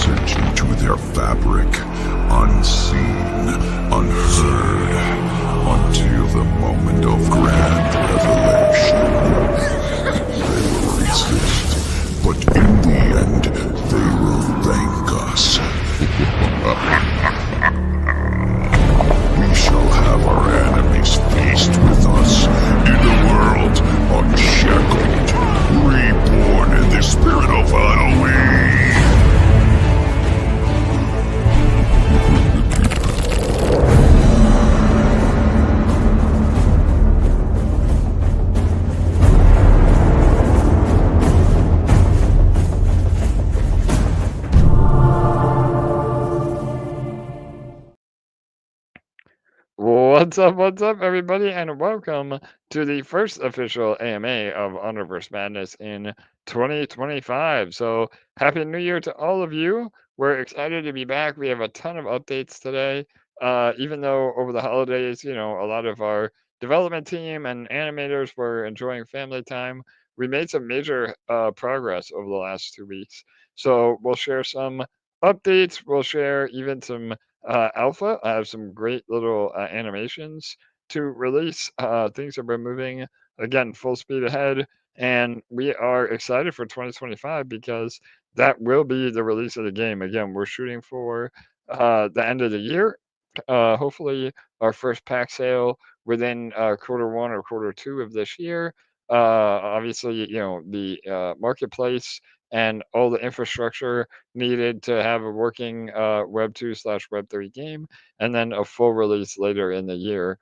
message into their fabric, unseen, unheard, until the moment of grand revelation. They will resist, but in the end, they will thank us. We shall have our enemies feast with us in the world unshackled, reborn in the spirit of Halloween. What's up, everybody, and welcome to the first official AMA of Underverse Madness in 2025. So, Happy New Year to all of you. We're excited to be back. We have a ton of updates today. Even though over the holidays, a lot of our development team and animators were enjoying family time, we made some major progress over the last 2 weeks. So, we'll share some updates, we'll share even some alpha. I have some great little animations to release. Things have been moving again full speed ahead, and we are excited for 2025 because that will be the release of the game. Again, we're shooting for the end of the year. Hopefully, our first pack sale within Q1 or Q2 of this year. Obviously, the marketplace and all the infrastructure needed to have a working Web 2/Web 3 game, and then a full release later in the year.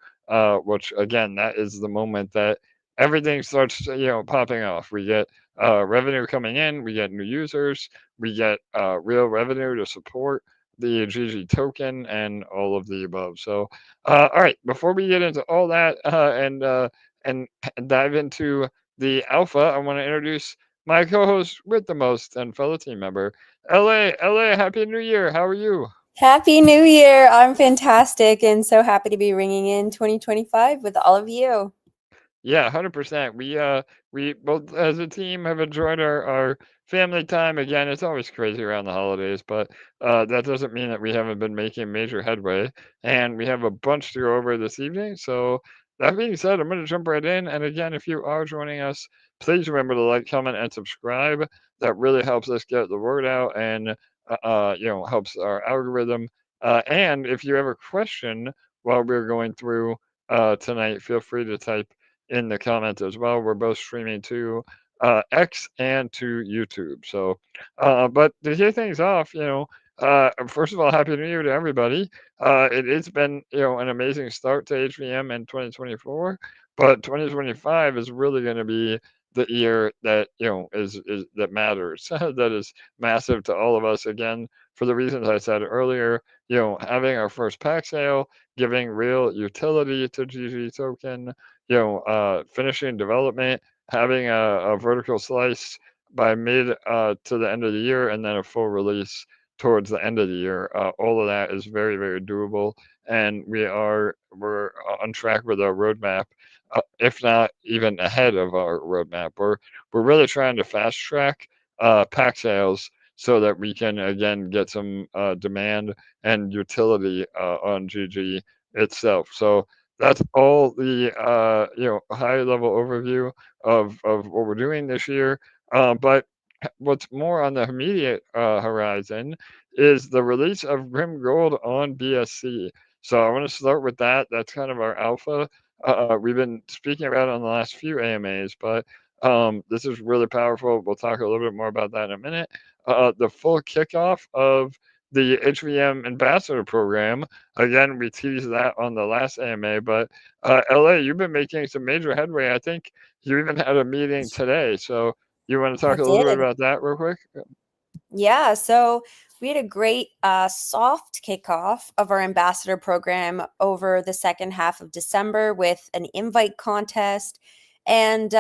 Which again, that is the moment that everything starts, popping off. We get revenue coming in, we get new users, we get real revenue to support the GG token and all of the above. So, all right, before we get into all that and dive into the alpha, I want to introduce my co-host with the most and fellow team member, LA. Happy New Year. How are you? Happy New Year. I'm fantastic and so happy to be ringing in 2025 with all of you. Yeah, 100%. We both as a team have enjoyed our family time. Again, it's always crazy around the holidays, but that doesn't mean that we haven't been making major headway. And we have a bunch to go over this evening. So that being said, I'm going to jump right in. And again, if you are joining us, please remember to like, comment, and subscribe. That really helps us get the word out and helps our algorithm. And if you have a question while we're going through tonight, feel free to type in the comments as well. We're both streaming to X and to YouTube. So, but to kick things off, first of all, Happy New Year to everybody. It's been, an amazing start to HvM in 2024, but 2025 is really going to be the year that is that matters. That is massive to all of us. Again, for the reasons I said earlier, having our first pack sale, giving real utility to GG token, finishing development, having a vertical slice by mid to the end of the year, and then a full release towards the end of the year. All of that is very, very doable, and we're on track with our roadmap, if not even ahead of our roadmap. We're really trying to fast track pack sales so that we can again get some demand and utility on GG itself. So that's all the high level overview of what we're doing this year. But what's more on the immediate horizon is the release of GrimGold on BSC. So I want to start with that. That's kind of our alpha. We've been speaking about it on the last few AMAs, but this is really powerful. We'll talk a little bit more about that in a minute. The full kickoff of the HvM Ambassador Program. Again, we teased that on the last AMA, but LA, you've been making some major headway. I think you even had a meeting today. So you want to I talk a little bit did. about that real quick? Yeah, so we had a great soft kickoff of our ambassador program over the second half of December with an invite contest. And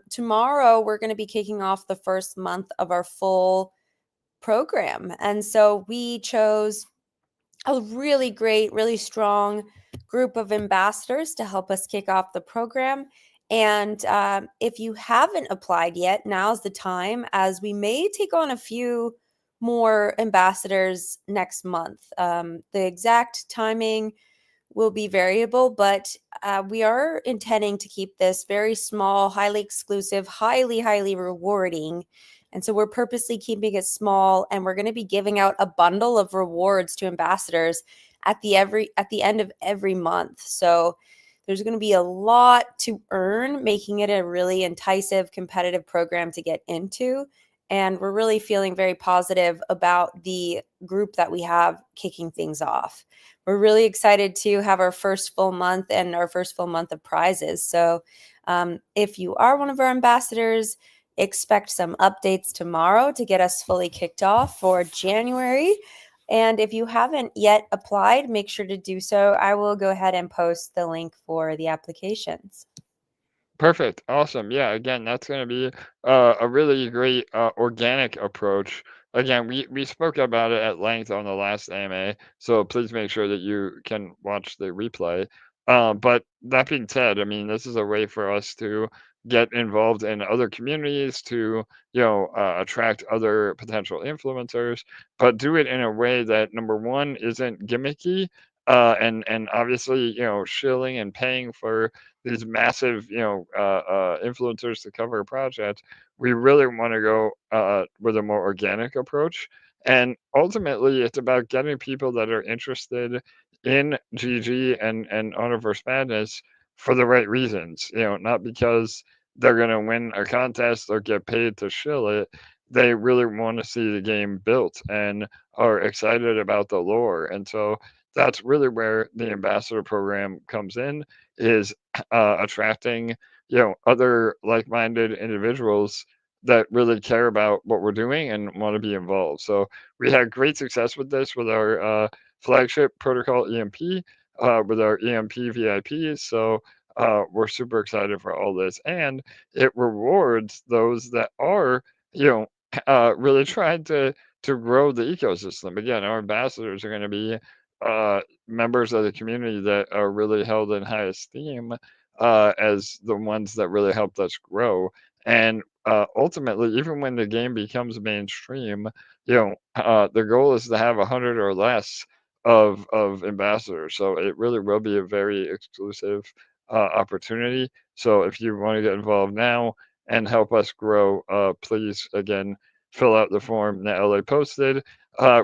tomorrow we're going to be kicking off the first month of our full program. And so we chose a really great, really strong group of ambassadors to help us kick off the program. And if you haven't applied yet, now's the time, as we may take on a few more ambassadors next month. The exact timing will be variable, but we are intending to keep this very small, highly exclusive, highly rewarding. And so we're purposely keeping it small, and we're going to be giving out a bundle of rewards to ambassadors at the end of every month. So there's going to be a lot to earn, making it a really enticing, competitive program to get into. And we're really feeling very positive about the group that we have kicking things off. We're really excited to have our first full month and our first full month of prizes. So if you are one of our ambassadors, expect some updates tomorrow to get us fully kicked off for January. And if you haven't yet applied, make sure to do so. I will go ahead and post the link for the applications. Perfect. Awesome. Yeah, again, that's going to be a really great organic approach. Again, we spoke about it at length on the last AMA, so please make sure that you can watch the replay. But that being said, I mean, this is a way for us to get involved in other communities, to, attract other potential influencers, but do it in a way that, number one, isn't gimmicky, and obviously, shilling and paying for these massive, influencers to cover a project. We really want to go with a more organic approach. And ultimately, it's about getting people that are interested in GG and Universe Madness for the right reasons. Not because they're going to win a contest or get paid to shill it. They really want to see the game built and are excited about the lore. And so that's really where the ambassador program comes in, is attracting other like-minded individuals that really care about what we're doing and want to be involved. So we had great success with this with our flagship protocol EMP, with our EMP VIPs. So we're super excited for all this, and it rewards those that are you know really trying to grow the ecosystem. Again, our ambassadors are going to be members of the community that are really held in high esteem, as the ones that really helped us grow. And ultimately, even when the game becomes mainstream, the goal is to have 100 or less of ambassadors. So it really will be a very exclusive opportunity. So if you want to get involved now and help us grow, please again fill out the form that LA posted.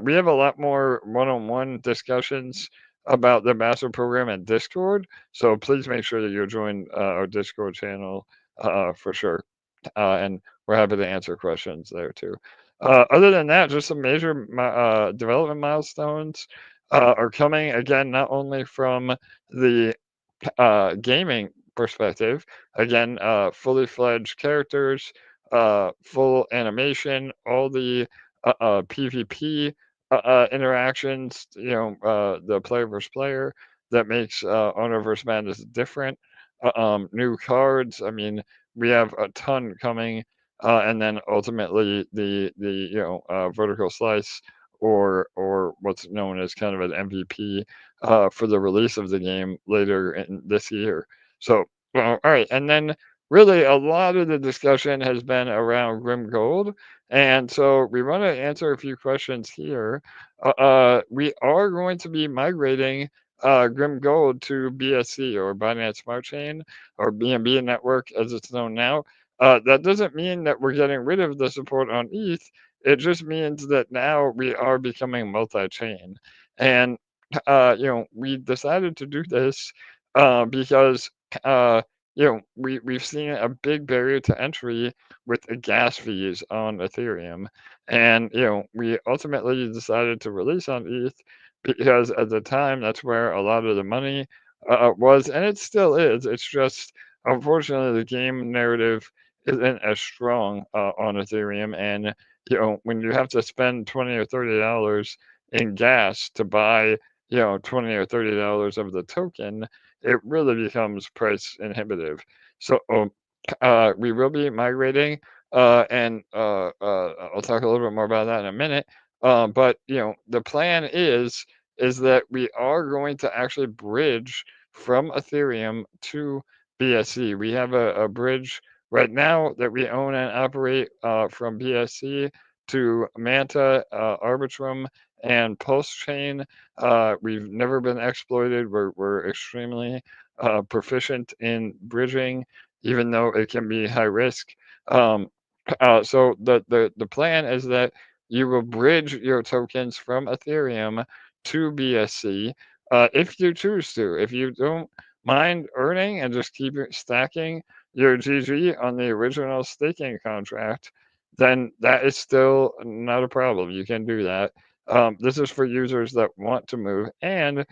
We have a lot more one-on-one discussions about the master program and Discord, so please make sure that you join our Discord channel for sure. And we're happy to answer questions there too. Other than that, just some major development milestones are coming again, not only from the gaming perspective. Again, fully fledged characters, full animation, all the PvP interactions, the player versus player that makes Honor versus Madness different. New cards. I mean, we have a ton coming, and then ultimately the vertical slice, or what's known as kind of an MVP for the release of the game later in this year. So, well, all right, and then really a lot of the discussion has been around GrimGold, and so we want to answer a few questions here. We are going to be migrating GrimGold to BSC, or Binance Smart Chain, or BNB Network as it's known now. That doesn't mean that we're getting rid of the support on ETH. It just means that now we are becoming multi-chain. And we decided to do this because we've seen a big barrier to entry with the gas fees on Ethereum, and we ultimately decided to release on ETH because at the time that's where a lot of the money was, and it still is. It's just unfortunately the game narrative isn't as strong on Ethereum, and when you have to spend $20 or $30 in gas to buy 20 or $30 of the token, it really becomes price inhibitive. So we will be migrating, and I'll talk a little bit more about that in a minute. But the plan is that we are going to actually bridge from Ethereum to BSC. We have a bridge right now that we own and operate from BSC to Manta, Arbitrum, and Pulse Chain. We've never been exploited. We're extremely proficient in bridging, even though it can be high risk. Um, so the plan is that you will bridge your tokens from Ethereum to BSC if you choose to. If you don't mind earning and just keep stacking your GG on the original staking contract, then that is still not a problem. You can do that. This is for users that want to move, and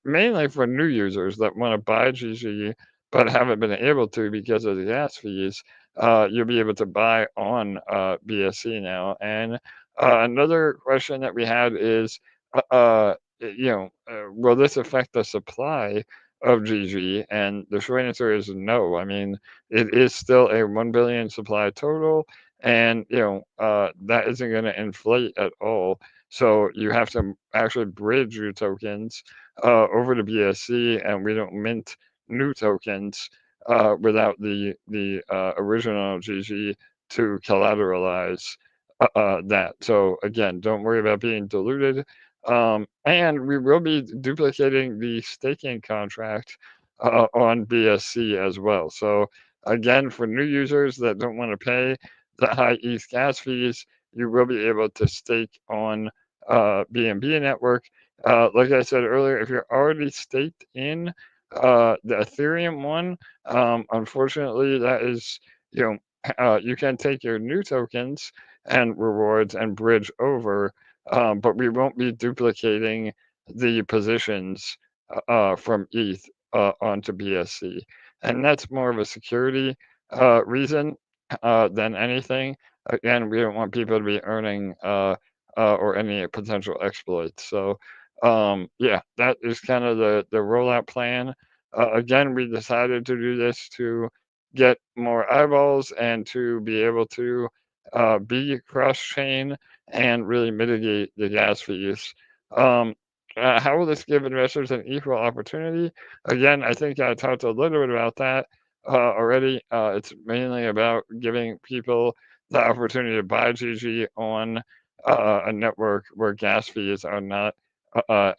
mainly for new users that want to buy GG but haven't been able to because of the gas fees. You'll be able to buy on BSC now. And another question that we had is, will this affect the supply of GG? And the short answer is no. I mean, it is still a 1 billion supply total, and that isn't going to inflate at all. So you have to actually bridge your tokens over to BSC, and we don't mint new tokens without the original GG to collateralize that. So again, don't worry about being diluted. And we will be duplicating the staking contract on BSC as well. So again, for new users that don't want to pay the high ETH gas fees, you will be able to stake on BNB network. Like I said earlier, if you're already staked in the Ethereum one, unfortunately, that is, you can take your new tokens and rewards and bridge over, but we won't be duplicating the positions from ETH onto BSC. And that's more of a security reason than anything. Again, we don't want people to be earning or any potential exploits. So, yeah, that is kind of the rollout plan. Again, we decided to do this to get more eyeballs and to be able to be cross-chain and really mitigate the gas fees. Um, how will this give investors an equal opportunity? Again, I think I talked a little bit about that already. It's mainly about giving people the opportunity to buy GG on a network where gas fees are not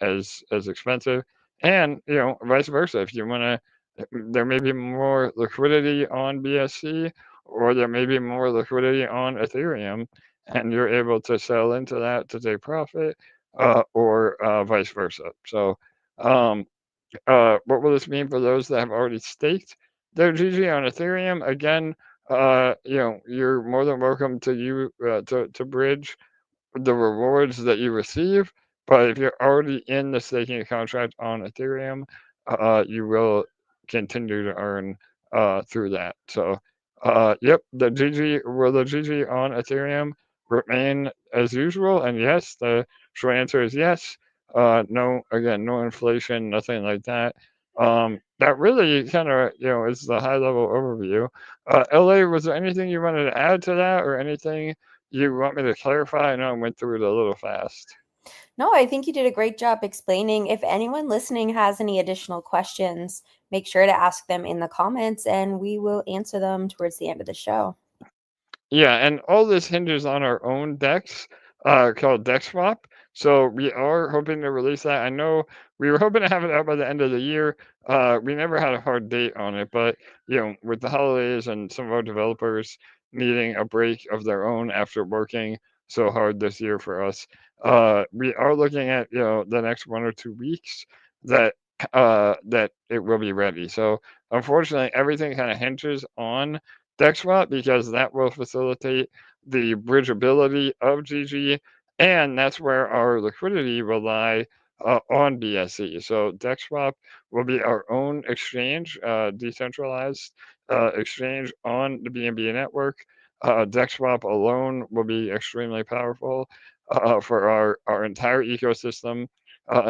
as expensive, and vice versa. If you want to, there may be more liquidity on BSC, or there may be more liquidity on Ethereum, and you're able to sell into that to take profit, or vice versa. So, um, what will this mean for those that have already staked their GG on Ethereum? Again, you're more than welcome to bridge the rewards that you receive. But if you're already in the staking contract on Ethereum, you will continue to earn through that. So, yep, the GG on Ethereum remain as usual? And yes, the short answer is yes. No, again, no inflation, nothing like that. That really kind of, is the high level overview. LA, was there anything you wanted to add to that, or anything you want me to clarify? I know I went through it a little fast. No, I think you did a great job explaining. If anyone listening has any additional questions, make sure to ask them in the comments and we will answer them towards the end of the show. Yeah, and all this hinges on our own DEX called DEX Swap. So we are hoping to release that. I know we were hoping to have it out by the end of the year. We never had a hard date on it, but with the holidays and some of our developers needing a break of their own after working so hard this year for us, we are looking at the next 1 or 2 weeks that that it will be ready. So unfortunately, everything kind of hinges on DexSwap because that will facilitate the bridgeability of GG, and that's where our liquidity will lie on BSC. So DexSwap will be our own exchange, decentralized exchange on the BNB network. DexSwap alone will be extremely powerful for our entire ecosystem,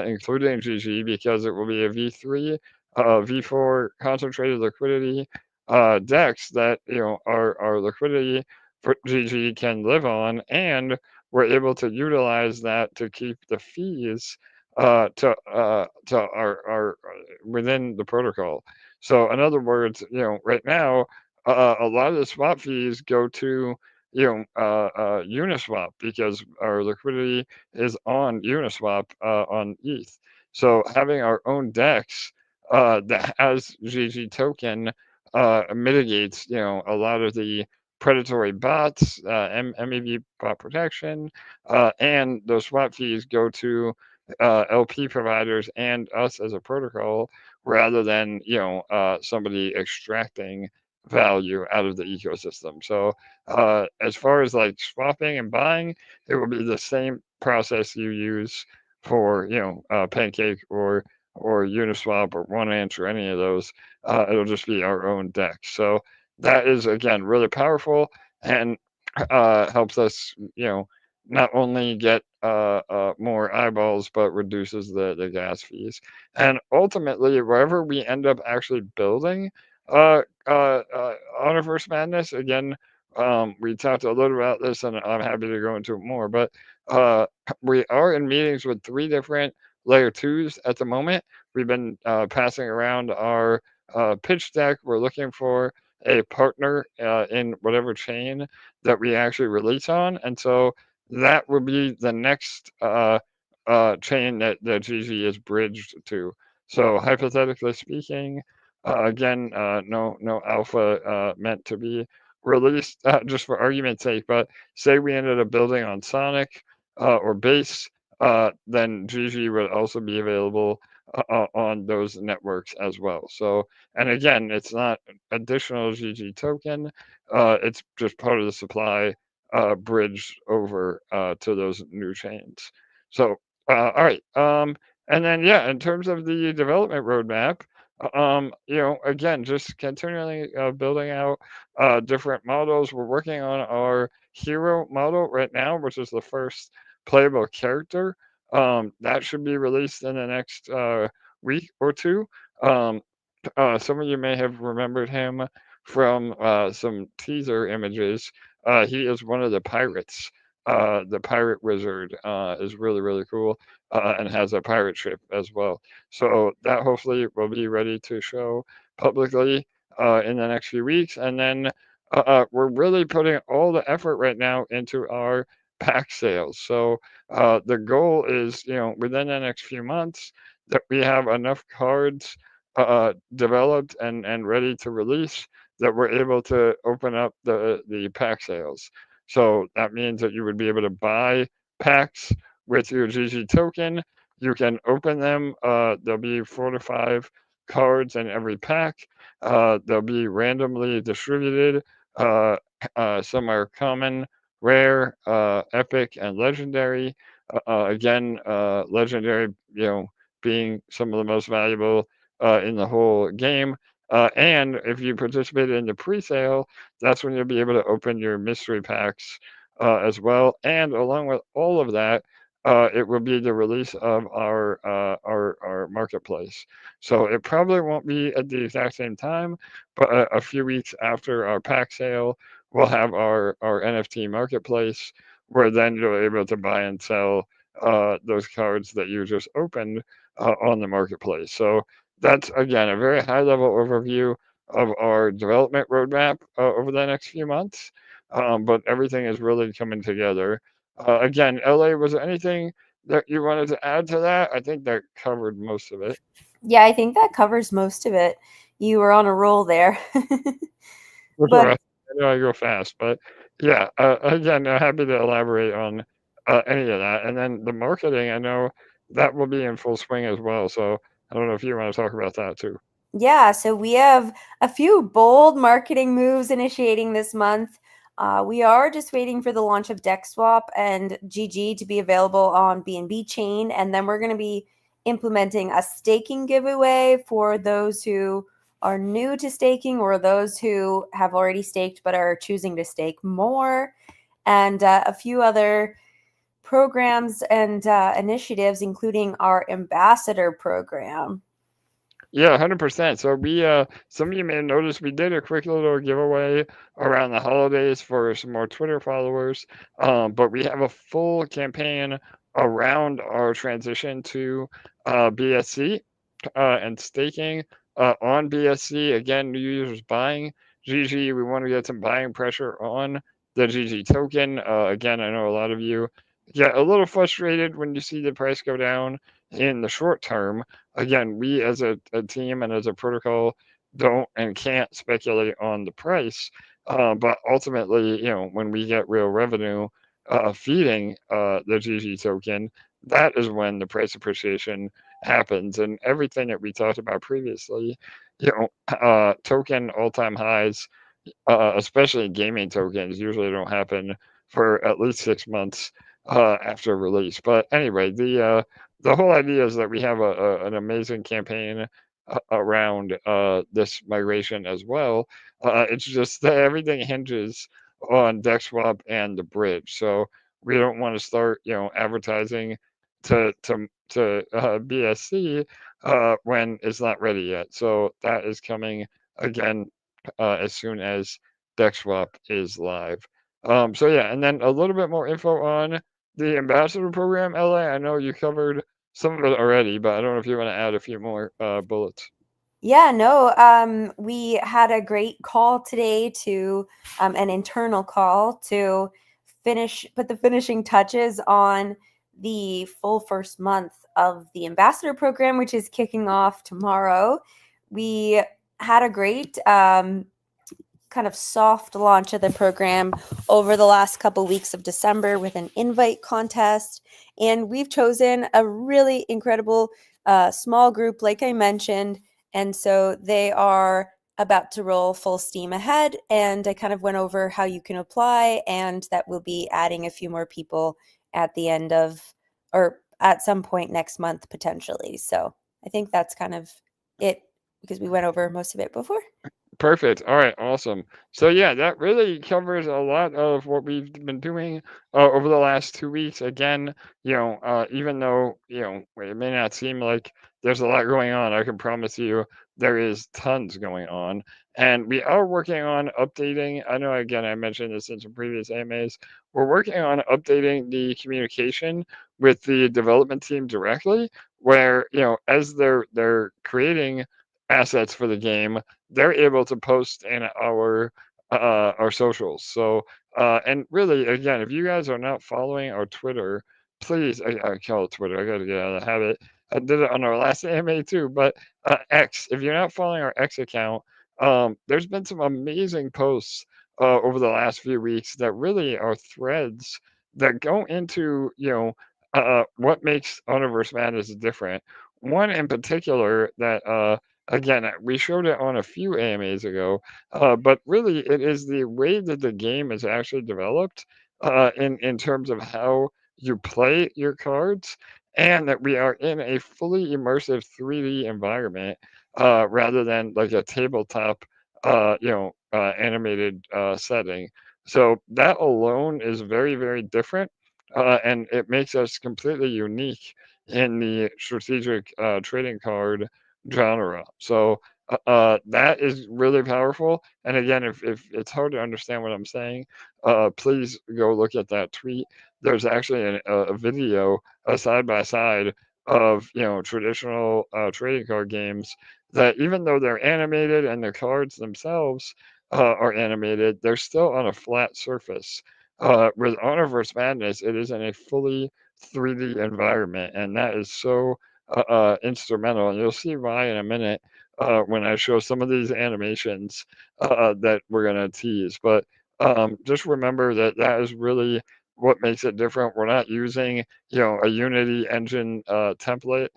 including GG, because it will be a V3, V4 concentrated liquidity DEX that our liquidity for GG can live on, and we're able to utilize that to keep the fees to our within the protocol. So in other words, right now, a lot of the swap fees go to Uniswap, because our liquidity is on Uniswap on ETH. So having our own DEX that has GG token mitigates, a lot of the predatory bots, MEV bot protection, and those swap fees go to LP providers and us as a protocol, rather than somebody extracting value out of the ecosystem. So as far as like swapping and buying, it will be the same process you use for Pancake or Uniswap or OneInch or any of those. It'll just be our own deck. So that is again really powerful, and helps us, not only get more eyeballs, but reduces the gas fees. And ultimately, wherever we end up actually building Universe Madness, again, we talked a little about this, and I'm happy to go into it more. But uh, we are in meetings with 3 different layer twos at the moment. We've been passing around our pitch deck. We're looking for a partner in whatever chain that we actually release on, and so that will be the next chain that GG is bridged to. So hypothetically speaking, again, no alpha meant to be released, just for argument's sake. But say we ended up building on Sonic or Base, then GG would also be available on those networks as well. So, and again, it's not additional GG token. It's just part of the supply bridge over to those new chains. So, all right. And then, yeah, in terms of the development roadmap, again, just continually building out different models. We're working on our hero model right now, which is the first playable character. That should be released in the next week or two. Um, some of you may have remembered him from some teaser images. He is one of the pirates. The pirate wizard is really, really cool, and has a pirate ship as well. So that hopefully will be ready to show publicly in the next few weeks. And then we're really putting all the effort right now into our pack sales. So the goal is, within the next few months, that we have enough cards developed and ready to release, that we're able to open up the pack sales. So that means that you would be able to buy packs with your GG token. You can open them. There'll be 4 to 5 cards in every pack. They'll be randomly distributed. Uh, some are common, rare, epic, and legendary. Again, legendary, being some of the most valuable in the whole game. And if you participate in the pre-sale, that's when you'll be able to open your mystery packs as well. And along with all of that, it will be the release of our marketplace. So it probably won't be at the exact same time, but a few weeks after our pack sale, we'll have our NFT marketplace, where then you're able to buy and sell those cards that you just opened on the marketplace. So that's again a very high level overview of our development roadmap over the next few months. But everything is really coming together. Again, LA, was there anything that you wanted to add to that? I think that covered most of it. Yeah, I think that covers most of it. You were on a roll there. For But sure. I know I go fast, but yeah, again, happy to elaborate on any of that. And then the marketing, I know that will be in full swing as well. So I don't know if you want to talk about that too. yeah, so we have a few bold marketing moves initiating this month. We are just waiting for the launch of DexSwap and GG to be available on BNB chain, and then we're going to be implementing a staking giveaway for those who are new to staking or those who have already staked but are choosing to stake more, and a few other programs and initiatives, including our ambassador program. Yeah, 100%. So we, some of you may have noticed we did a quick little giveaway around the holidays for some more Twitter followers. But we have a full campaign around our transition to BSC and staking on BSC. Again, new users buying GG. We want to get some buying pressure on the GG token. Again, I know a lot of you get a little frustrated when you see the price go down in the short term. Again, we as a team and as a protocol don't and can't speculate on the price. But ultimately, when we get real revenue feeding the GG token, that is when the price appreciation happens. And everything that we talked about previously, token all-time highs, especially gaming tokens, usually don't happen for at least 6 months after release. But anyway, the whole idea is that we have an amazing campaign around this migration as well. It's just that everything hinges on DexSwap and the bridge. So we don't want to start, advertising to BSC when it's not ready yet. So that is coming again as soon as DexSwap is live. So yeah, and then a little bit more info on the ambassador program, LA. I know you covered some of it already, but I don't know if you want to add a few more bullets. Yeah, no, we had a great call today to an internal call to put the finishing touches on the full first month of the ambassador program, which is kicking off tomorrow. We had a great kind of soft launch of the program over the last couple weeks of December with an invite contest. And we've chosen a really incredible small group, like I mentioned. And so they are about to roll full steam ahead. And I kind of went over how you can apply, and that we'll be adding a few more people at the end of, or at some point next month, potentially. So I think that's kind of it, because we went over most of it before. Perfect. All right, awesome. So yeah, that really covers a lot of what we've been doing over the last 2 weeks. Again, even though it may not seem like there's a lot going on, I can promise you there is tons going on, and we are working on updating. I know, again, I mentioned this in some previous AMAs. We're working on updating the communication with the development team directly, where as they're creating assets for the game, they're able to post in our socials. So and really, again, if you guys are not following our Twitter, please, I call it Twitter. I got to get out of the habit. I did it on our last AMA too, but X. If you're not following our X account, there's been some amazing posts over the last few weeks that really are threads that go into what makes Universe Madness different. One in particular that again, we showed it on a few AMAs ago, but really it is the way that the game is actually developed in terms of how you play your cards, and that we are in a fully immersive 3D environment rather than like a tabletop, animated setting. So that alone is very, very different, and it makes us completely unique in the strategic trading card genre. So that is really powerful. And again, if it's hard to understand what I'm saying, please go look at that tweet. There's actually a video, a side by side of traditional trading card games that, even though they're animated and the cards themselves are animated, they're still on a flat surface. With Universe Madness, it is in a fully 3D environment, and that is so instrumental, and you'll see why in a minute when I show some of these animations that we're gonna tease. But just remember that that is really what makes it different. We're not using a Unity engine template.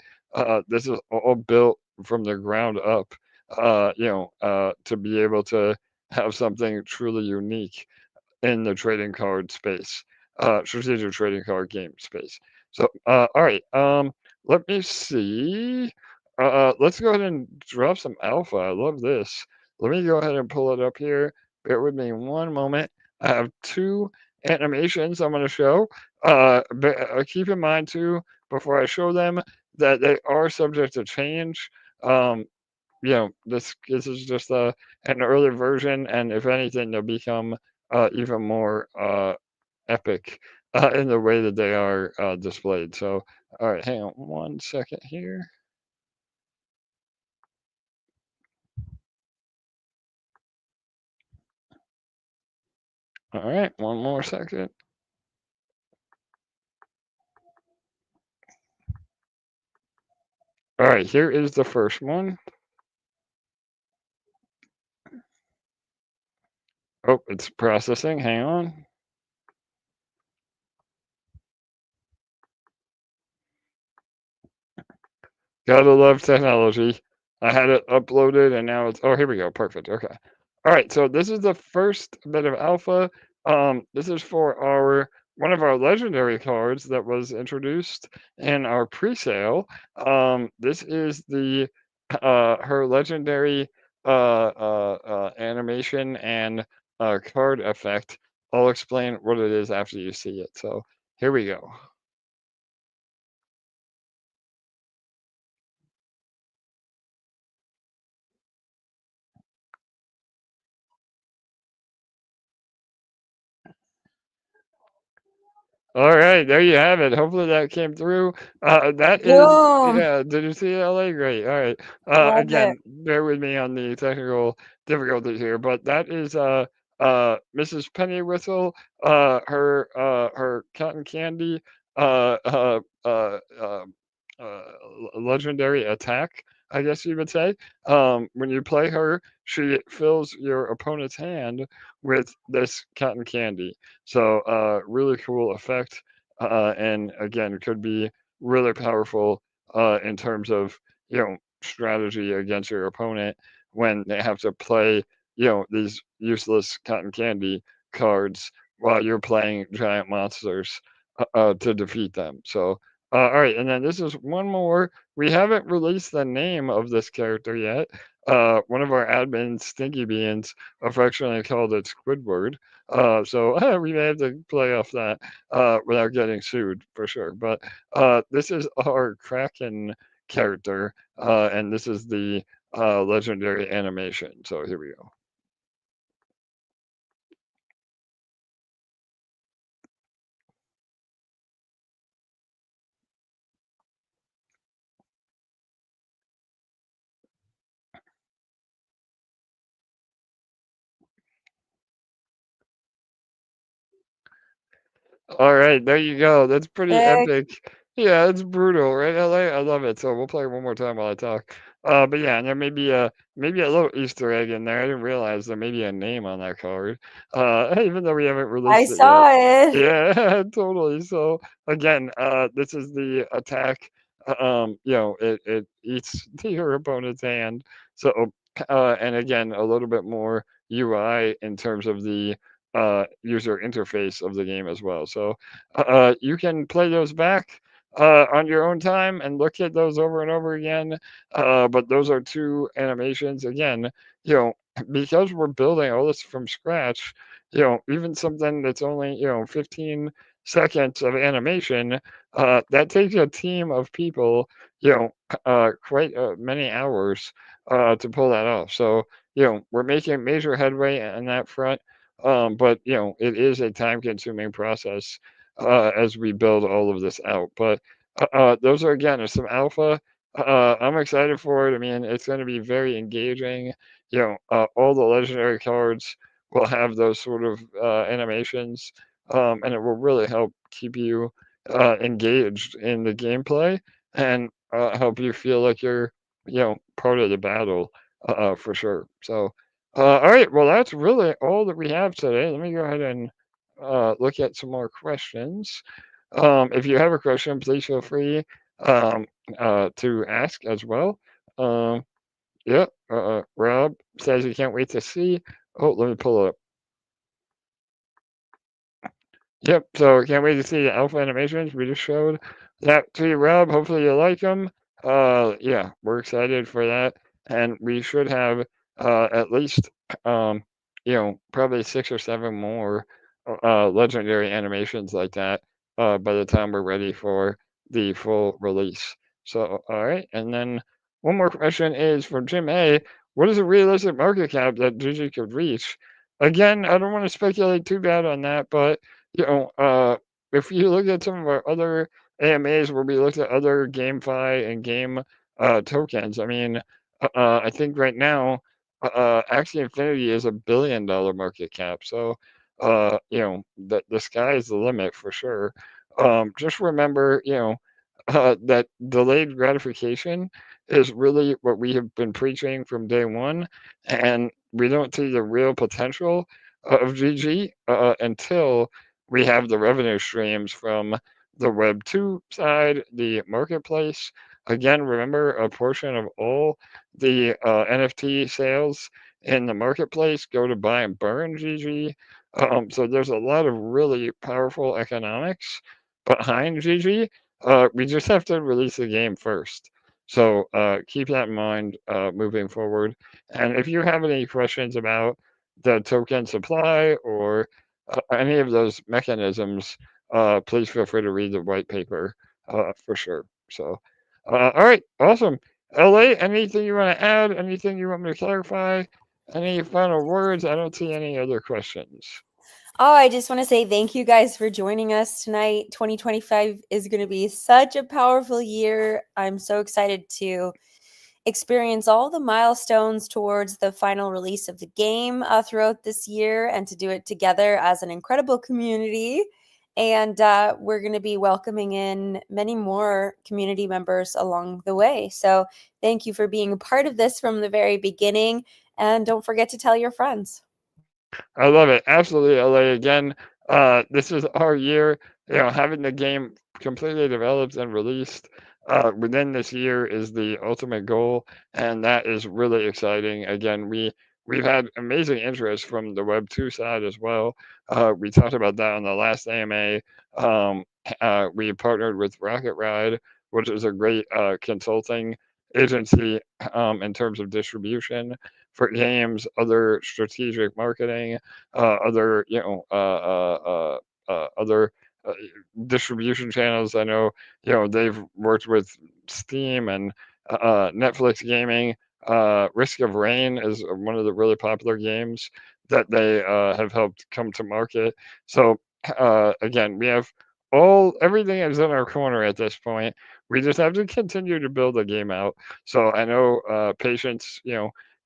This is all built from the ground up. To be able to have something truly unique in the trading card space, strategic trading card game space. So, all right, let me see. Let's go ahead and drop some alpha. I love this. Let me go ahead and pull it up here. Bear with me one moment. I have two animations I'm going to show. But keep in mind too, before I show them, that they are subject to change. Um, this is just an early version, and if anything, they'll become even more epic in the way that they are displayed. So, all right, hang on 1 second here. All right, one more second. All right, here is the first one. Oh, it's processing. Hang on. Gotta love technology. I had it uploaded and now it's, oh, here we go. Perfect. Okay. All right. So this is the first bit of alpha. This is for our one of our legendary cards that was introduced in our pre-sale. This is the her legendary animation and card effect. I'll explain what it is after you see it. So here we go. All right, there you have it. Hopefully that came through. That is, Boom. yeah. Did you see it, LA? Great. All right. Love it. Again, bear with me on the technical difficulties here, but that is Mrs. Penny Whistle. Her cotton candy. Uh, uh, uh, uh, Legendary attack, I guess you would say. When you play her, she fills your opponent's hand with this cotton candy. So, really cool effect, and again, could be really powerful in terms of strategy against your opponent when they have to play these useless cotton candy cards while you're playing giant monsters to defeat them. So, all right, and then this is one more. We haven't released the name of this character yet. One of our admins, Stinky Beans, affectionately called it Squidward. So we may have to play off that without getting sued for sure. But this is our Kraken character, and this is the legendary animation. So here we go. All right, there you go. That's pretty Sick. epic. Yeah, it's brutal, right, LA? I love it. So we'll play one more time while I talk. But yeah, and there may be a little Easter egg in there. I didn't realize there may be a name on that card. Even though we haven't I released it yet. saw it. Yeah, totally. So again, this is the attack. It eats your opponent's hand. So and again, a little bit more UI in terms of the user interface of the game as well. So you can play those back on your own time and look at those over and over again. But those are two animations. Again, you know, because we're building all this from scratch, even something that's only, 15 seconds of animation, that takes a team of people, quite many hours to pull that off. So, we're making major headway on that front. But it is a time-consuming process as we build all of this out. But those are again are some alpha. I'm excited for it. I mean, it's going to be very engaging. All the legendary cards will have those sort of animations, and it will really help keep you engaged in the gameplay and help you feel like you're, part of the battle for sure. So. All right, well, that's really all that we have today. Let me go ahead and look at some more questions. If you have a question, please feel free um, to ask as well. Um, yeah, Rob says he can't wait to see. Oh, let me pull it up. Yep, so can't wait to see the alpha animations we just showed that to you, Rob. Hopefully you like them. Yeah, we're excited for that, and we should have at least probably 6 or 7 more legendary animations like that by the time we're ready for the full release. So, all right, and then one more question is from Jim A. What is a realistic market cap that Gigi could reach? Again, I don't want to speculate too bad on that, but you know, uh, if you look at some of our other AMAs where we looked at other GameFi and game tokens, I mean, I think right now, Axie Infinity is $1 billion market cap. So, the sky is the limit for sure. Just remember, that delayed gratification is really what we have been preaching from day one, and we don't see the real potential of GG until we have the revenue streams from the Web 2 side, the marketplace. Again, remember a portion of all the NFT sales in the marketplace go to buy and burn GG. So there's a lot of really powerful economics behind GG. We just have to release the game first. So keep that in mind moving forward. And if you have any questions about the token supply or any of those mechanisms, please feel free to read the white paper for sure. So, all right, awesome. LA, anything you want to add? Anything you want me to clarify? Any final words? I don't see any other questions. Oh, I just want to say thank you guys for joining us tonight. 2025 is going to be such a powerful year. I'm so excited to experience all the milestones towards the final release of the game throughout this year and to do it together as an incredible community. And we're going to be welcoming in many more community members along the way. So thank you for being a part of this from the very beginning. And don't forget to tell your friends. I love it. Absolutely, LA. Again, this is our year. Having the game completely developed and released within this year is the ultimate goal, and that is really exciting. Again, we've had amazing interest from the Web 2 side as well. We talked about that on the last AMA. We partnered with Rocket Ride, which is a great consulting agency in terms of distribution for games, other strategic marketing, other other distribution channels. I know they've worked with Steam and Netflix Gaming. Risk of Rain is one of the really popular games that they have helped come to market. So again, we have everything is in our corner at this point. We just have to continue to build the game out. So I know patience,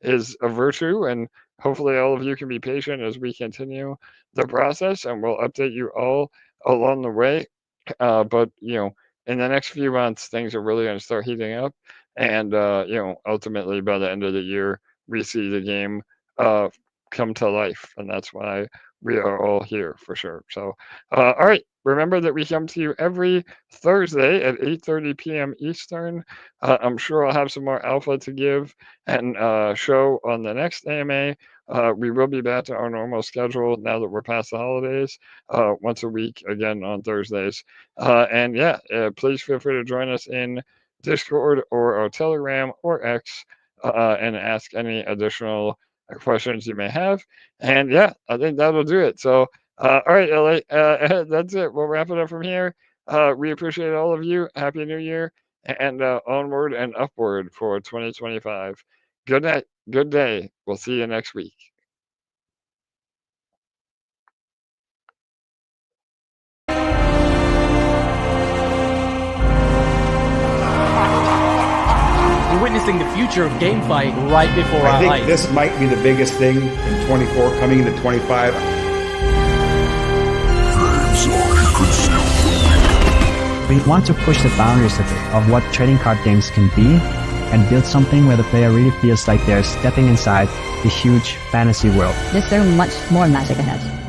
is a virtue, and hopefully all of you can be patient as we continue the process, and we'll update you all along the way. But in the next few months, things are really going to start heating up, and ultimately by the end of the year, we see the game come to life, and that's why we are all here for sure. So, all right. Remember that we come to you every Thursday at 8:30 p.m. Eastern. I'm sure I'll have some more alpha to give and show on the next AMA. We will be back to our normal schedule now that we're past the holidays, once a week again on Thursdays. And yeah, please feel free to join us in Discord or our Telegram or X and ask any additional questions you may have. And yeah, I think that'll do it. So, all right, LA, that's it. We'll wrap it up from here. We appreciate all of you. Happy New Year, and onward and upward for 2025. Good night. Good day. We'll see you next week. We're witnessing the future of GameFi right before our eyes. I think this might be the biggest thing in 24 coming into 25. We want to push the boundaries of what trading card games can be and build something where the player really feels like they're stepping inside the huge fantasy world. There's so much more magic ahead.